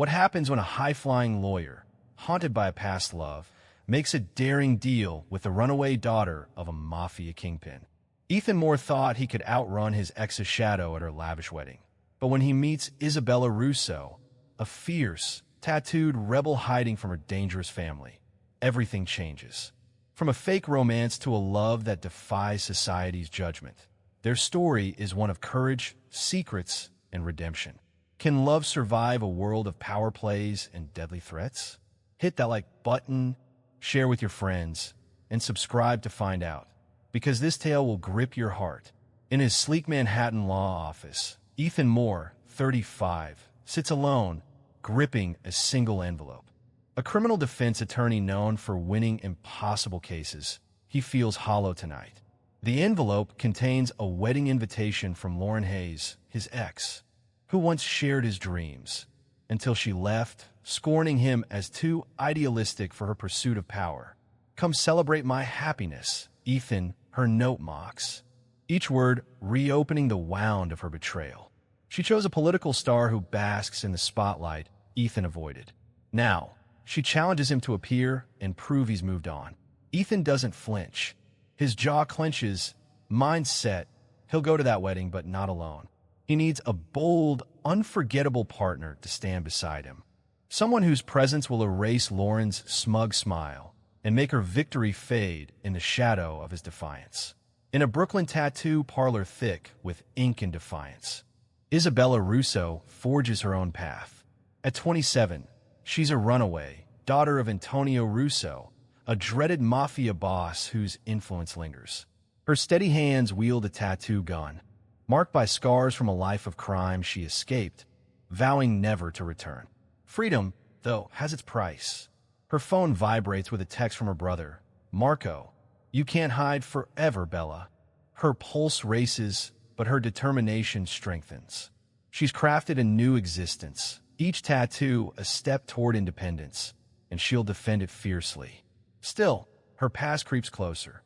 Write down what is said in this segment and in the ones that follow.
What happens when a high-flying lawyer, haunted by a past love, makes a daring deal with the runaway daughter of a mafia kingpin? Ethan Moore thought he could outrun his ex's shadow at her lavish wedding. But when he meets Isabella Russo, a fierce, tattooed rebel hiding from her dangerous family, everything changes. From a fake romance to a love that defies society's judgment, their story is one of courage, secrets, and redemption. Can love survive a world of power plays and deadly threats? Hit that like button, share with your friends, and subscribe to find out, because this tale will grip your heart. In his sleek Manhattan law office, Ethan Moore, 35, sits alone, gripping a single envelope. A criminal defense attorney known for winning impossible cases, he feels hollow tonight. The envelope contains a wedding invitation from Lauren Hayes, his ex, who once shared his dreams, until she left, scorning him as too idealistic for her pursuit of power. "Come celebrate my happiness," Ethan, her note mocks, each word reopening the wound of her betrayal. She chose a political star who basks in the spotlight Ethan avoided. Now, she challenges him to appear and prove he's moved on. Ethan doesn't flinch. His jaw clenches, mind set. He'll go to that wedding, but not alone. He needs a bold, unforgettable partner to stand beside him. Someone whose presence will erase Lauren's smug smile and make her victory fade in the shadow of his defiance. In a Brooklyn tattoo parlor thick with ink and defiance, Isabella Russo forges her own path. At 27, she's a runaway, daughter of Antonio Russo, a dreaded mafia boss whose influence lingers. Her steady hands wield a tattoo gun, marked by scars from a life of crime she escaped, vowing never to return. Freedom, though, has its price. Her phone vibrates with a text from her brother, Marco. "You can't hide forever, Bella." Her pulse races, but her determination strengthens. She's crafted a new existence, each tattoo a step toward independence, and she'll defend it fiercely. Still, her past creeps closer,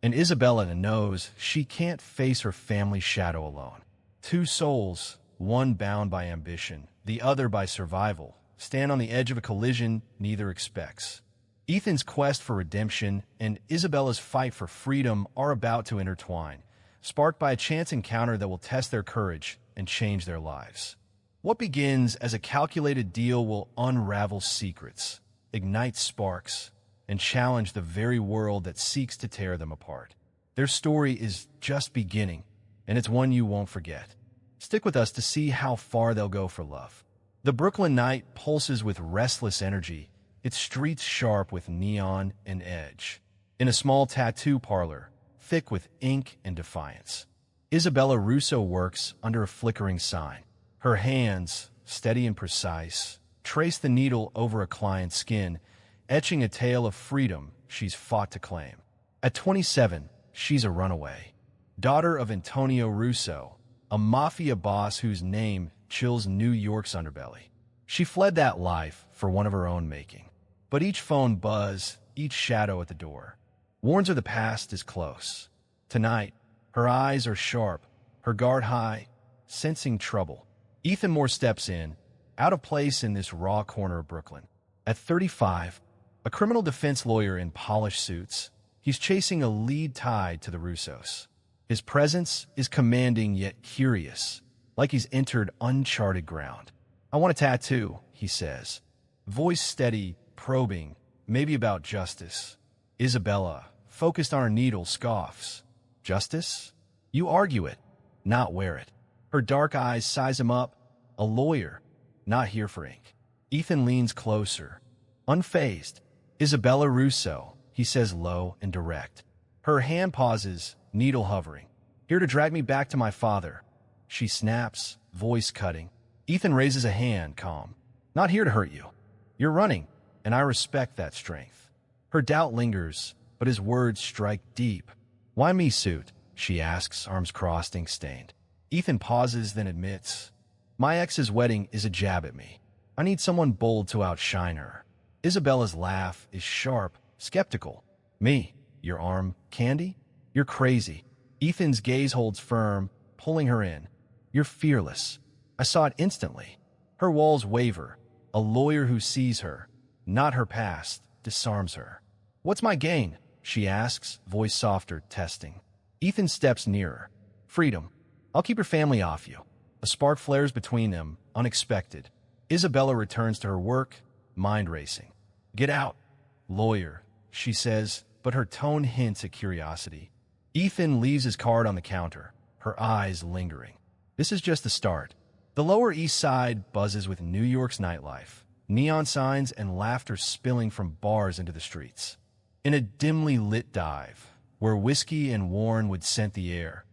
and Isabella knows she can't face her family's shadow alone. Two souls, one bound by ambition, the other by survival, stand on the edge of a collision neither expects. Ethan's quest for redemption and Isabella's fight for freedom are about to intertwine, sparked by a chance encounter that will test their courage and change their lives. What begins as a calculated deal will unravel secrets, ignite sparks, and challenge the very world that seeks to tear them apart. Their story is just beginning, and it's one you won't forget. Stick with us to see how far they'll go for love. The Brooklyn night pulses with restless energy, its streets sharp with neon and edge. In a small tattoo parlor, thick with ink and defiance, Isabella Russo works under a flickering sign. Her hands, steady and precise, trace the needle over a client's skin, etching a tale of freedom she's fought to claim. At 27, she's a runaway, daughter of Antonio Russo, a mafia boss whose name chills New York's underbelly. She fled that life for one of her own making. But each phone buzz, each shadow at the door, warns her the past is close. Tonight, her eyes are sharp, her guard high, sensing trouble. Ethan Moore steps in, out of place in this raw corner of Brooklyn. At 35, a criminal defense lawyer in polished suits, he's chasing a lead tied to the Russos. His presence is commanding yet curious, like he's entered uncharted ground. "I want a tattoo," he says, voice steady, probing, maybe about justice. Isabella, focused on her needle, scoffs. "Justice? You argue it, not wear it." Her dark eyes size him up. A lawyer, not here for ink. Ethan leans closer, unfazed. "Isabella Russo," he says low and direct. Her hand pauses, needle hovering. "Here to drag me back to my father." She snaps, voice cutting. Ethan raises a hand, calm. "Not here to hurt you. You're running, and I respect that strength." Her doubt lingers, but his words strike deep. "Why me, suit?" she asks, arms crossed, ink-stained. Ethan pauses, then admits, "My ex's wedding is a jab at me. I need someone bold to outshine her." Isabella's laugh is sharp, skeptical. "Me? Your arm candy? You're crazy." Ethan's gaze holds firm, pulling her in. "You're fearless. I saw it instantly." Her walls waver, A lawyer who sees her, not her past, disarms her. "What's my gain?" she asks, voice softer, testing. Ethan steps nearer. "Freedom. I'll keep your family off you." A spark flares between them, unexpected. Isabella returns to her work, mind racing. "Get out." "Lawyer," she says, but her tone hints at curiosity. Ethan leaves his card on the counter, her eyes lingering. This is just the start. The Lower East Side buzzes with New York's nightlife, neon signs and laughter spilling from bars into the streets. In a dimly lit dive, where whiskey and Warren would scent the air,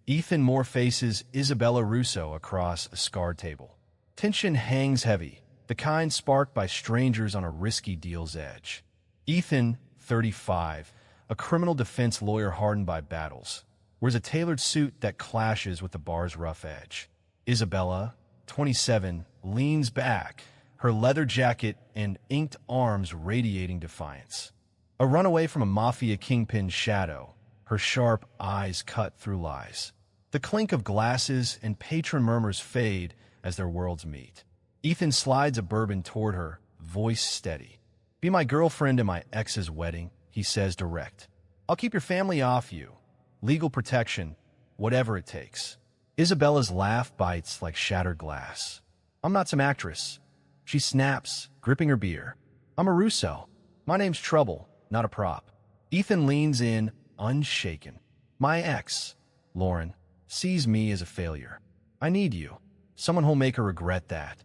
Ethan Moore faces Isabella Russo across a scarred table. Tension hangs heavy, the kind sparked by strangers on a risky deal's edge. Ethan, 35, a criminal defense lawyer hardened by battles, wears a tailored suit that clashes with the bar's rough edge. Isabella, 27, leans back, her leather jacket and inked arms radiating defiance. A runaway from a Mafia kingpin's shadow, her sharp eyes cut through lies. The clink of glasses and patron murmurs fade as their worlds meet. Ethan slides a bourbon toward her, voice steady. "Be my girlfriend at my ex's wedding," he says direct. "I'll keep your family off you. Legal protection, whatever it takes." Isabella's laugh bites like shattered glass. "I'm not some actress." She snaps, gripping her beer. "I'm a Russo. My name's Trouble, not a prop." Ethan leans in, unshaken. "My ex, Lauren, sees me as a failure. I need you. Someone who'll make her regret that."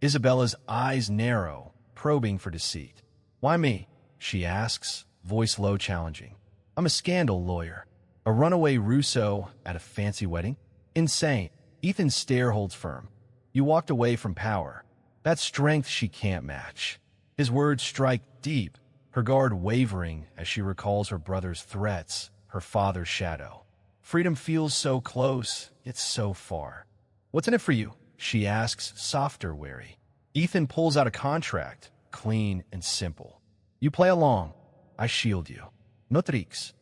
Isabella's eyes narrow, probing for deceit. "Why me?" she asks, voice low, challenging. "I'm a scandal lawyer. A runaway Russo at a fancy wedding? Insane." Ethan's stare holds firm. "You walked away from power. That's strength she can't match." His words strike deep, her guard wavering as she recalls her brother's threats, her father's shadow. Freedom feels so close, yet so far. "What's in it for you?" she asks, softer, wary. Ethan pulls out a contract, clean and simple. "You play along. I shield you. No tricks."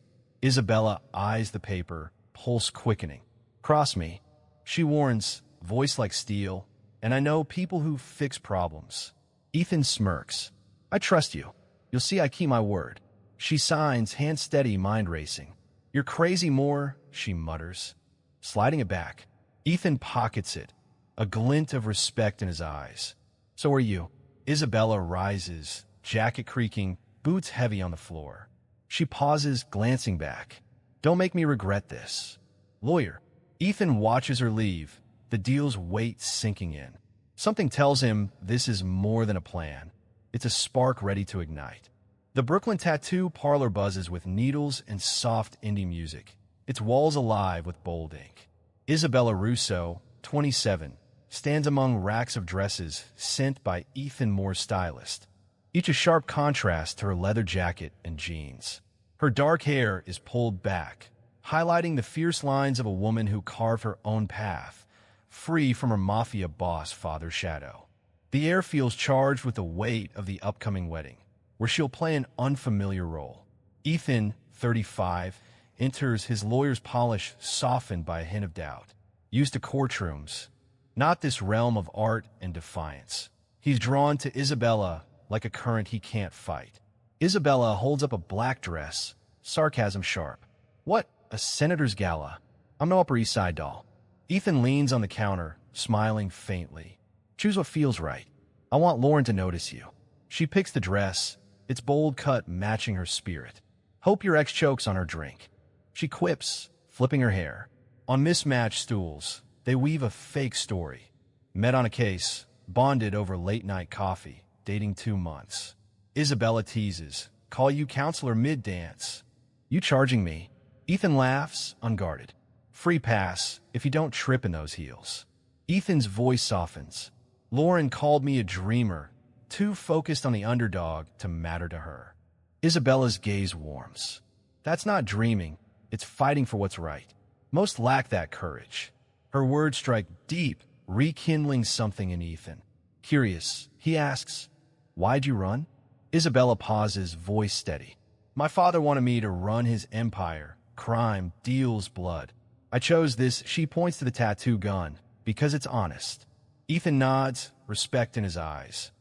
Isabella eyes the paper, pulse quickening. "Cross me," she warns, voice like steel, "and I know people who fix problems." Ethan smirks. "I trust you. You'll see I keep my word." She signs, hand steady, mind racing. "You're crazy, Moore," she mutters. Sliding it back, Ethan pockets it, a glint of respect in his eyes. "So are you." Isabella rises, jacket creaking, boots heavy on the floor. She pauses, glancing back. "Don't make me regret this." "Lawyer." Ethan watches her leave, the deal's weight sinking in. Something tells him this is more than a plan. It's a spark ready to ignite. The Brooklyn Tattoo Parlor buzzes with needles and soft indie music, its walls alive with bold ink. Isabella Russo, 27, stands among racks of dresses sent by Ethan Moore's stylist, each a sharp contrast to her leather jacket and jeans. Her dark hair is pulled back, highlighting the fierce lines of a woman who carved her own path, free from her Mafia boss father's shadow. The air feels charged with the weight of the upcoming wedding, where she'll play an unfamiliar role. Ethan, 35, enters, his lawyer's polish softened by a hint of doubt. Used to courtrooms, not this realm of art and defiance. He's drawn to Isabella like a current he can't fight. Isabella holds up a black dress, sarcasm sharp. "What, a senator's gala? I'm no Upper East Side doll." Ethan leans on the counter, smiling faintly. "Choose what feels right. I want Lauren to notice you." She picks the dress, its bold cut matching her spirit. "Hope your ex chokes on her drink." She quips, flipping her hair. On mismatched stools, they weave a fake story. Met on a case, bonded over late-night coffee, dating 2 months. Isabella teases, "Call you counselor mid-dance." "You charging me?" Ethan laughs, unguarded. "Free pass, if you don't trip in those heels." Ethan's voice softens. "Lauren called me a dreamer, too focused on the underdog to matter to her." Isabella's gaze warms. "That's not dreaming, it's fighting for what's right. Most lack that courage." Her words strike deep, rekindling something in Ethan. Curious, he asks, "Why'd you run?" Isabella pauses, voice steady. "My father wanted me to run his empire. Crime, deals, blood. I chose this," she points to the tattoo gun, "because it's honest." Ethan nods, respect in his eyes.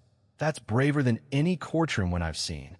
That's braver than any courtroom one I've seen.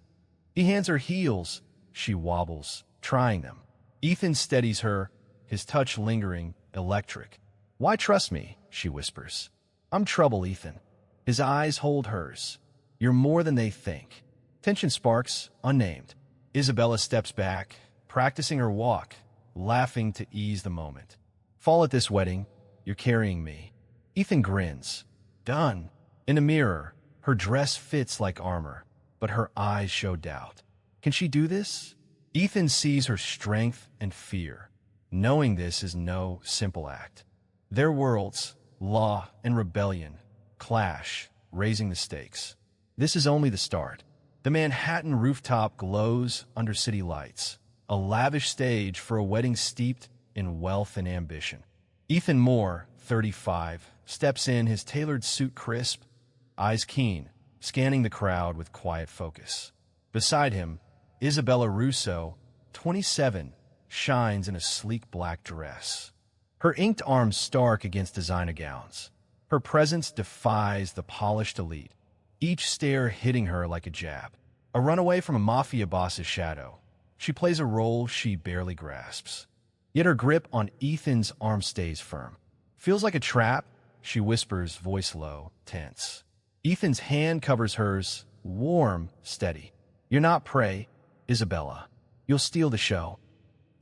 He hands her heels. She wobbles, trying them. Ethan steadies her, his touch lingering, electric. Why trust me? She whispers. I'm trouble, Ethan. His eyes hold hers. You're more than they think. Tension sparks, unnamed. Isabella steps back, practicing her walk, laughing to ease the moment. Fall at this wedding. You're carrying me. Ethan grins. Done. In a mirror, her dress fits like armor, but her eyes show doubt. Can she do this? Ethan sees her strength and fear, knowing this is no simple act. Their worlds, law and rebellion, clash, raising the stakes. This is only the start. The Manhattan rooftop glows under city lights, a lavish stage for a wedding steeped in wealth and ambition. Ethan Moore, 35, steps in, his tailored suit crisp, eyes keen, scanning the crowd with quiet focus. Beside him, Isabella Russo, 27, shines in a sleek black dress. Her inked arms stark against designer gowns. Her presence defies the polished elite, each stare hitting her like a jab. A runaway from a mafia boss's shadow, she plays a role she barely grasps. Yet her grip on Ethan's arm stays firm. Feels like a trap, she whispers, voice low, tense. Ethan's hand covers hers, warm, steady. You're not prey, Isabella. You'll steal the show.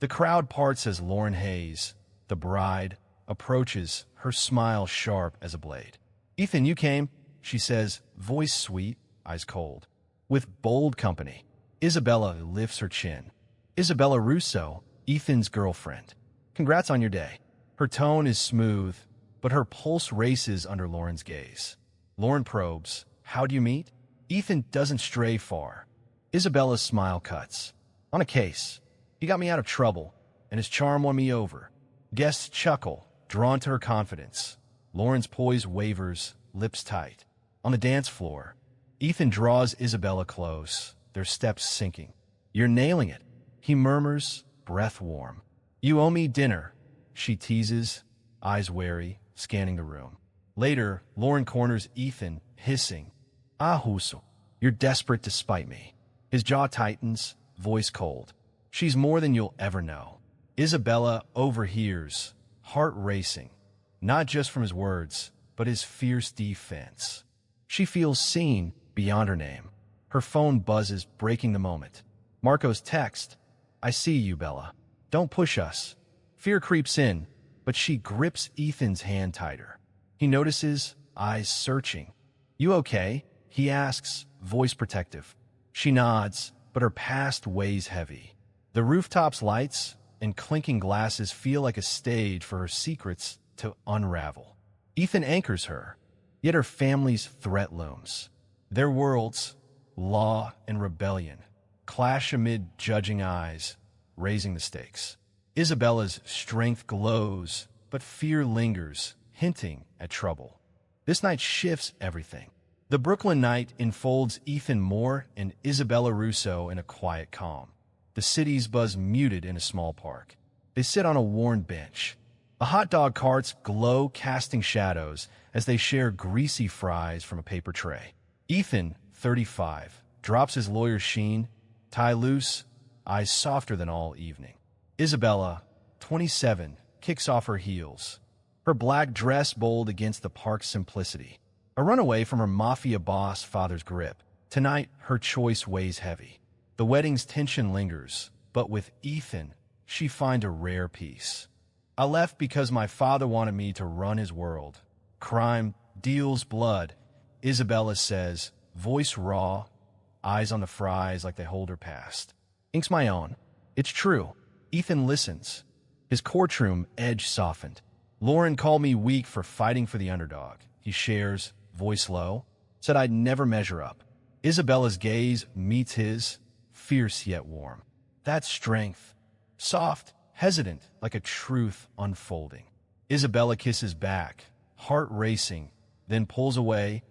The crowd parts as Lauren Hayes, the bride, approaches, her smile sharp as a blade. Ethan, you came, she says, voice sweet, eyes cold. With bold company. Isabella lifts her chin. Isabella Russo, Ethan's girlfriend. Congrats on your day. Her tone is smooth, but her pulse races under Lauren's gaze. Lauren probes. How do you meet? Ethan doesn't stray far. Isabella's smile cuts. On a case. He got me out of trouble, and his charm won me over. Guests chuckle, drawn to her confidence. Lauren's poise wavers, lips tight. On the dance floor, Ethan draws Isabella close, their steps sinking. You're nailing it, he murmurs, breath warm. You owe me dinner, she teases, eyes wary, scanning the room. Later, Lauren corners Ethan, hissing. Ah, Huso, you're desperate to spite me. His jaw tightens, voice cold. She's more than you'll ever know. Isabella overhears, heart racing, not just from his words, but his fierce defense. She feels seen beyond her name. Her phone buzzes, breaking the moment. Marco's text. I see you, Bella. Don't push us. Fear creeps in, but she grips Ethan's hand tighter. He notices, eyes searching. You okay? He asks, voice protective. She nods, but her past weighs heavy. The rooftop's lights and clinking glasses feel like a stage for her secrets to unravel. Ethan anchors her, yet her family's threat looms. Their worlds, law and rebellion, clash amid judging eyes, raising the stakes. Isabella's strength glows, but fear lingers, hinting at trouble. This night shifts everything. The Brooklyn night enfolds Ethan Moore and Isabella Russo in a quiet calm. The city's buzz muted in a small park. They sit on a worn bench. The hot dog carts glow, casting shadows as they share greasy fries from a paper tray. Ethan, 35, drops his lawyer's sheen, tie loose, eyes softer than all evening. Isabella, 27, kicks off her heels, her black dress bold against the park's simplicity. A runaway from her mafia boss father's grip. Tonight, her choice weighs heavy. The wedding's tension lingers, but with Ethan, she finds a rare peace. I left because my father wanted me to run his world. Crime deals blood, Isabella says, voice raw, eyes on the fries like they hold her past. Ink's my own. It's true. Ethan listens. His courtroom edge softened. Lauren called me weak for fighting for the underdog. He shares, voice low, said I'd never measure up. Isabella's gaze meets his, fierce yet warm. That's strength. Soft, hesitant, like a truth unfolding. Isabella kisses back, heart racing, then pulls away,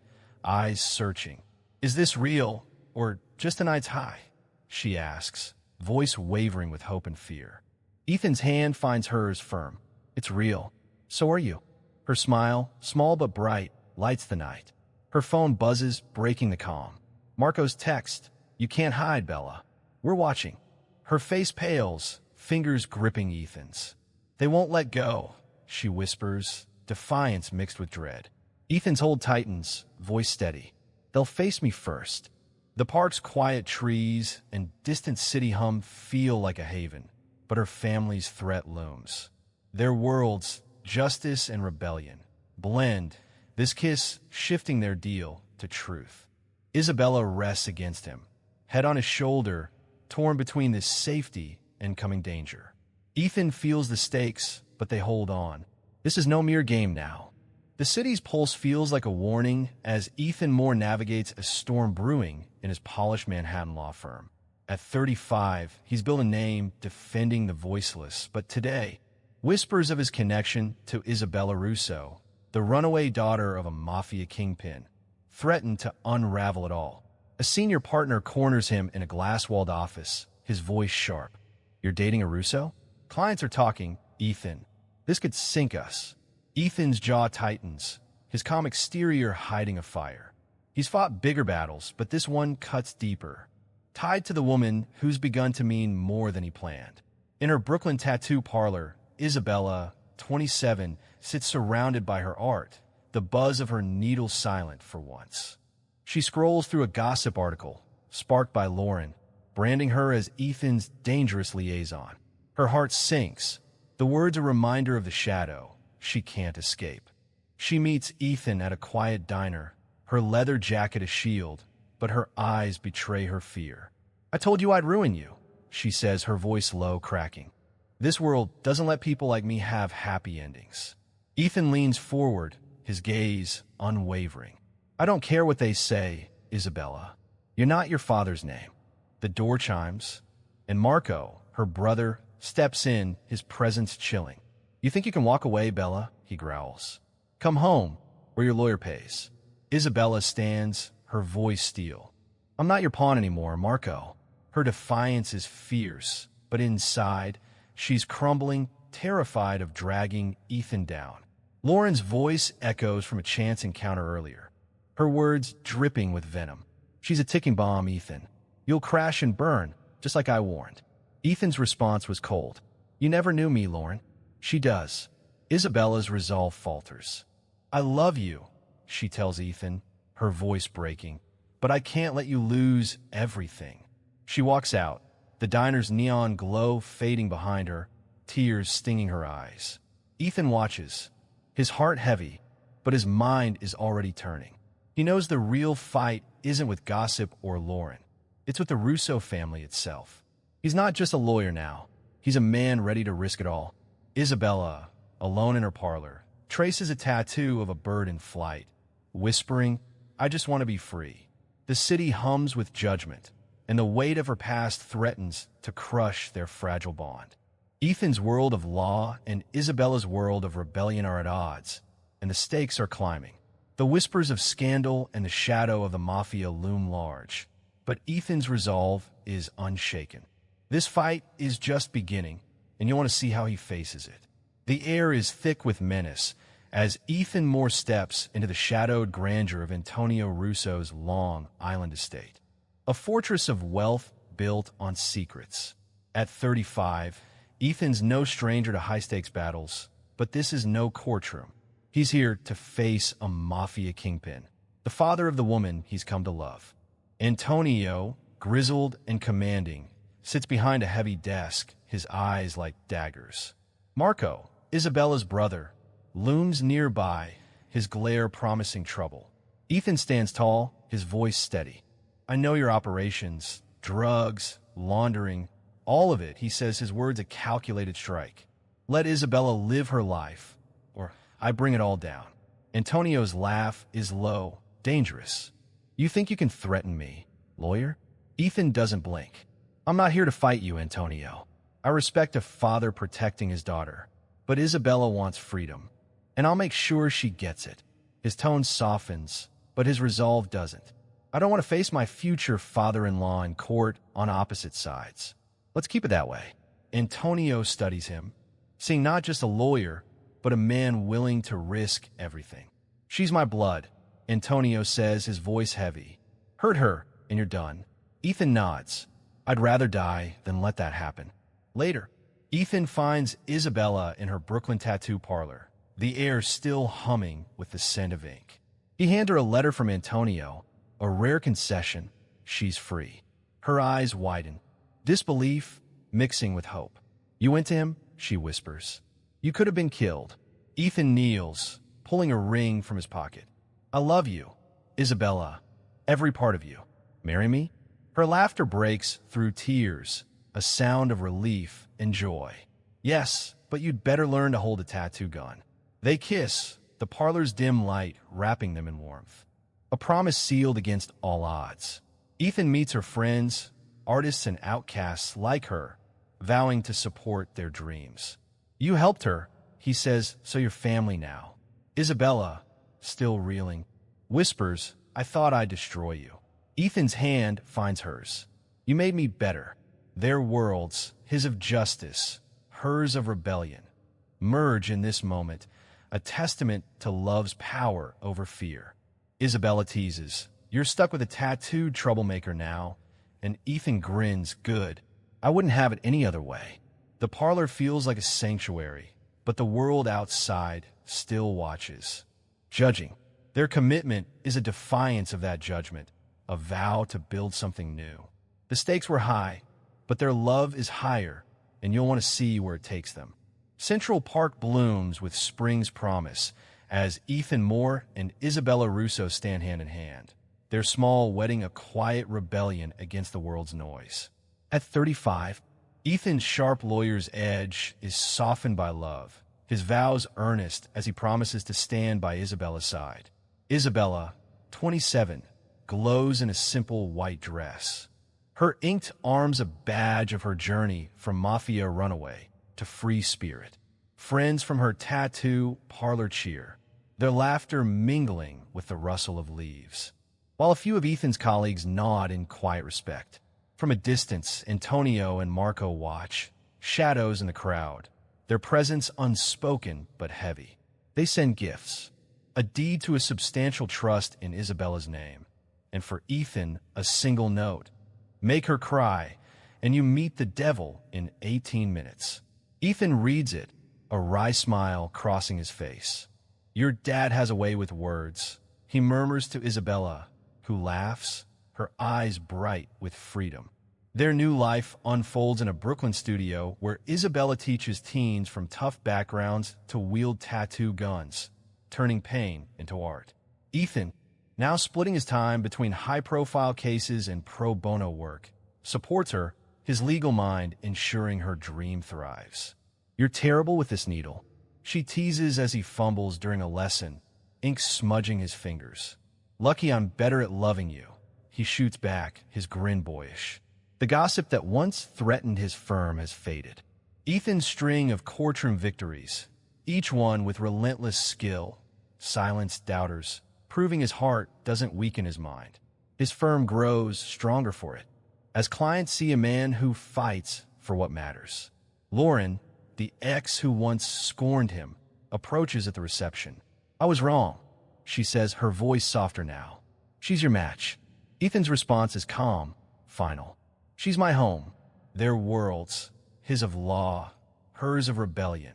eyes searching. Is this real, or just a night's high? She asks, voice wavering with hope and fear. Ethan's hand finds hers firm. It's real. So are you. Her smile, small but bright, lights the night. Her phone buzzes, breaking the calm. Marco's text, "You can't hide, Bella. We're watching." Her face pales, fingers gripping Ethan's. "They won't let go," she whispers, defiance mixed with dread. Ethan's hold tightens, voice steady. "They'll face me first." The park's quiet trees and distant city hum feel like a haven, but her family's threat looms. Their worlds, justice and rebellion, blend, this kiss shifting their deal to truth. Isabella rests against him, head on his shoulder, torn between this safety and coming danger. Ethan feels the stakes, but they hold on. This is no mere game now. The city's pulse feels like a warning as Ethan Moore navigates a storm brewing in his polished Manhattan law firm. At 35, he's built a name defending the voiceless, but today, whispers of his connection to Isabella Russo, the runaway daughter of a Mafia kingpin, threaten to unravel it all. A senior partner corners him in a glass-walled office, his voice sharp. "You're dating a Russo?" "Clients are talking, Ethan. This could sink us." Ethan's jaw tightens, his calm exterior hiding a fire. He's fought bigger battles, but this one cuts deeper, tied to the woman who's begun to mean more than he planned. In her Brooklyn tattoo parlor, Isabella, 27, sits surrounded by her art, the buzz of her needle silent for once. She scrolls through a gossip article, sparked by Lauren, branding her as Ethan's dangerous liaison. Her heart sinks, the words a reminder of the shadow she can't escape. She meets Ethan at a quiet diner, her leather jacket a shield, but her eyes betray her fear. "I told you I'd ruin you," she says, her voice low, cracking. "This world doesn't let people like me have happy endings." Ethan leans forward, his gaze unwavering. "I don't care what they say, Isabella. You're not your father's name." The door chimes, and Marco, her brother, steps in, his presence chilling. "You think you can walk away, Bella?" he growls. "Come home, where your lawyer pays." Isabella stands, her voice steel. "I'm not your pawn anymore, Marco." Her defiance is fierce, but inside, she's crumbling, terrified of dragging Ethan down. Lauren's voice echoes from a chance encounter earlier, her words dripping with venom. "She's a ticking bomb, Ethan. You'll crash and burn, just like I warned." Ethan's response was cold. "You never knew me, Lauren." "She does." Isabella's resolve falters. "I love you," she tells Ethan, her voice breaking, "but I can't let you lose everything." She walks out, the diner's neon glow fading behind her, tears stinging her eyes. Ethan watches, his heart heavy, but his mind is already turning. He knows the real fight isn't with gossip or Lauren. It's with the Russo family itself. He's not just a lawyer now. He's a man ready to risk it all. Isabella, alone in her parlor, traces a tattoo of a bird in flight, whispering, "I just want to be free." The city hums with judgment, and the weight of her past threatens to crush their fragile bond. Ethan's world of law and Isabella's world of rebellion are at odds, and the stakes are climbing. The whispers of scandal and the shadow of the Mafia loom large, but Ethan's resolve is unshaken. This fight is just beginning, and you want to see how he faces it. The air is thick with menace as Ethan Moore steps into the shadowed grandeur of Antonio Russo's Long Island estate, a fortress of wealth built on secrets. At 35, Ethan's no stranger to high-stakes battles, but this is no courtroom. He's here to face a Mafia kingpin, the father of the woman he's come to love. Antonio, grizzled and commanding, sits behind a heavy desk, his eyes like daggers. Marco, Isabella's brother, looms nearby, his glare promising trouble. Ethan stands tall, his voice steady. "I know your operations, drugs, laundering, all of it," he says, his words a calculated strike. "Let Isabella live her life, or I bring it all down." Antonio's laugh is low, dangerous. "You think you can threaten me, lawyer?" Ethan doesn't blink. "I'm not here to fight you, Antonio. I respect a father protecting his daughter, but Isabella wants freedom, and I'll make sure she gets it." His tone softens, but his resolve doesn't. "I don't want to face my future father-in-law in court on opposite sides. Let's keep it that way." Antonio studies him, seeing not just a lawyer, but a man willing to risk everything. "She's my blood, Antonio says, his voice heavy. Hurt her, and you're done. Ethan nods. I'd rather die than let that happen. Later, Ethan finds Isabella in her Brooklyn tattoo parlor, the air still humming with the scent of ink. He hands her a letter from Antonio, a rare concession. She's free. Her eyes widen, disbelief mixing with hope. You went to him? She whispers. You could have been killed. Ethan kneels, pulling a ring from his pocket. I love you, Isabella. Every part of you. Marry me? Her laughter breaks through tears, a sound of relief and joy. Yes, but you'd better learn to hold a tattoo gun. They kiss, the parlor's dim light wrapping them in warmth. A promise sealed against all odds. Ethan meets her friends, artists and outcasts like her, vowing to support their dreams. You helped her, he says, so you're family now. Isabella, still reeling, whispers, I thought I'd destroy you. Ethan's hand finds hers. You made me better. Their worlds, his of justice, hers of rebellion, merge in this moment, a testament to love's power over fear. Isabella teases, you're stuck with a tattooed troublemaker now, and Ethan grins, good. I wouldn't have it any other way. The parlor feels like a sanctuary, but the world outside still watches, judging. Their commitment is a defiance of that judgment, a vow to build something new. The stakes were high, but their love is higher, and you'll want to see where it takes them. Central Park blooms with spring's promise as Ethan Moore and Isabella Russo stand hand in hand, their small wedding a quiet rebellion against the world's noise. At 35, Ethan's sharp lawyer's edge is softened by love, his vows earnest as he promises to stand by Isabella's side. Isabella, 27, glows in a simple white dress. Her inked arms a badge of her journey from Mafia runaway to free spirit. Friends from her tattoo parlor cheer, their laughter mingling with the rustle of leaves. While a few of Ethan's colleagues nod in quiet respect. From a distance, Antonio and Marco watch, shadows in the crowd, their presence unspoken but heavy. They send gifts, a deed to a substantial trust in Isabella's name, and for Ethan, a single note. Make her cry, and you meet the devil in 18 minutes. Ethan reads it, a wry smile crossing his face. Your dad has a way with words, he murmurs to Isabella, who laughs, her eyes bright with freedom. Their new life unfolds in a Brooklyn studio where Isabella teaches teens from tough backgrounds to wield tattoo guns, turning pain into art. Ethan, now splitting his time between high-profile cases and pro bono work, supports her, his legal mind ensuring her dream thrives. You're terrible with this needle, she teases as he fumbles during a lesson, ink smudging his fingers. Lucky I'm better at loving you, he shoots back, his grin boyish. The gossip that once threatened his firm has faded. Ethan's string of courtroom victories, each one with relentless skill, silenced doubters, proving his heart doesn't weaken his mind. His firm grows stronger for it, as clients see a man who fights for what matters. Lauren, the ex who once scorned him, approaches at the reception. I was wrong, she says, her voice softer now. She's your match. Ethan's response is calm, final. She's my home. Their worlds, his of law, hers of rebellion,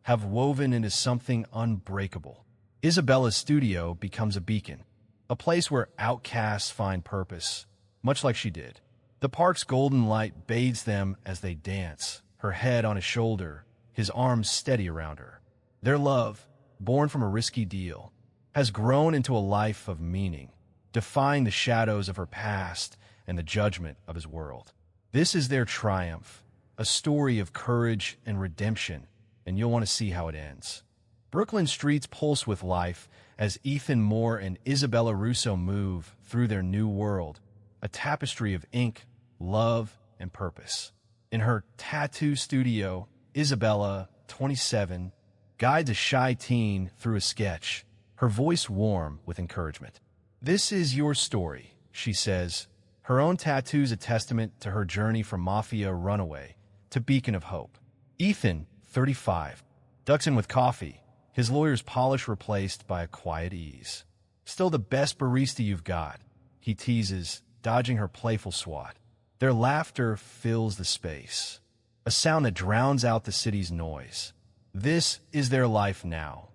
have woven into something unbreakable. Isabella's studio becomes a beacon, a place where outcasts find purpose, much like she did. The park's golden light bathes them as they dance, her head on his shoulder, his arms steady around her. Their love, born from a risky deal, has grown into a life of meaning, defying the shadows of her past and the judgment of his world. This is their triumph, a story of courage and redemption, and you'll want to see how it ends. Brooklyn streets pulse with life as Ethan Moore and Isabella Russo move through their new world, a tapestry of ink, love, and purpose. In her tattoo studio, Isabella, 27, guides a shy teen through a sketch, her voice warm with encouragement. This is your story, she says, her own tattoo's a testament to her journey from Mafia runaway to beacon of hope. Ethan, 35, ducks in with coffee, his lawyer's polish replaced by a quiet ease. Still the best barista you've got, he teases, dodging her playful swat. Their laughter fills the space, a sound that drowns out the city's noise. This is their life now,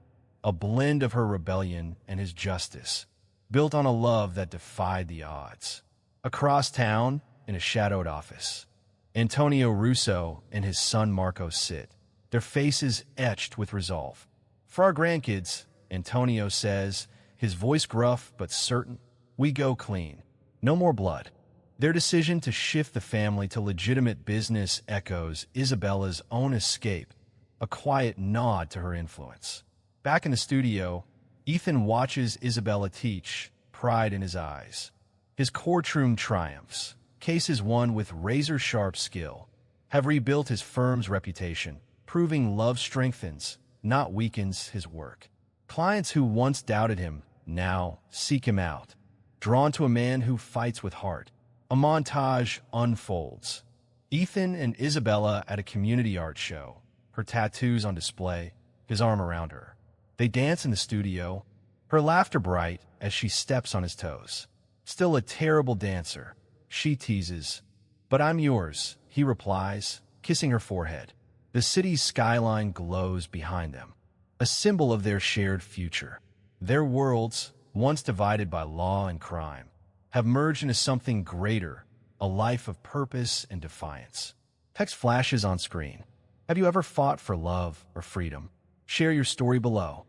a blend of her rebellion and his justice, built on a love that defied the odds. Across town, in a shadowed office, Antonio Russo and his son Marco sit, their faces etched with resolve. For our grandkids, Antonio says, his voice gruff but certain, we go clean. No more blood. Their decision to shift the family to legitimate business echoes Isabella's own escape, a quiet nod to her influence. Back in the studio, Ethan watches Isabella teach, pride in his eyes. His courtroom triumphs, cases won with razor-sharp skill, have rebuilt his firm's reputation, proving love strengthens, not weakens his work. Clients who once doubted him now seek him out, drawn to a man who fights with heart. A montage unfolds. Ethan and Isabella at a community art show, her tattoos on display, his arm around her. They dance in the studio, her laughter bright as she steps on his toes. Still a terrible dancer, she teases. But I'm yours, he replies, kissing her forehead. The city's skyline glows behind them, a symbol of their shared future. Their worlds, once divided by law and crime, have merged into something greater, a life of purpose and defiance. Text flashes on screen. Have you ever fought for love or freedom? Share your story below.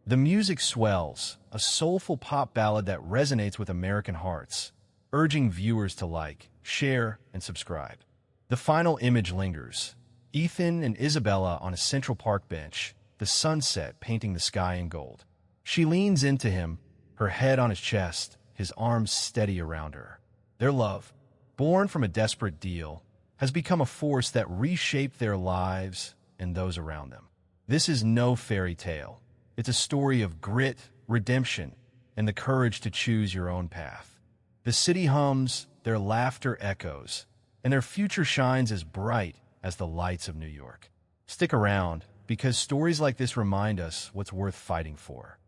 The music swells, a soulful pop ballad that resonates with American hearts, urging viewers to like, share, and subscribe. The final image lingers. Ethan and Isabella on a Central Park bench, the sunset painting the sky in gold. She leans into him, her head on his chest, his arms steady around her. Their love, born from a desperate deal, has become a force that reshaped their lives and those around them. This is no fairy tale. It's a story of grit, redemption, and the courage to choose your own path. The city hums, their laughter echoes, and their future shines as bright as the lights of New York. Stick around, because stories like this remind us what's worth fighting for.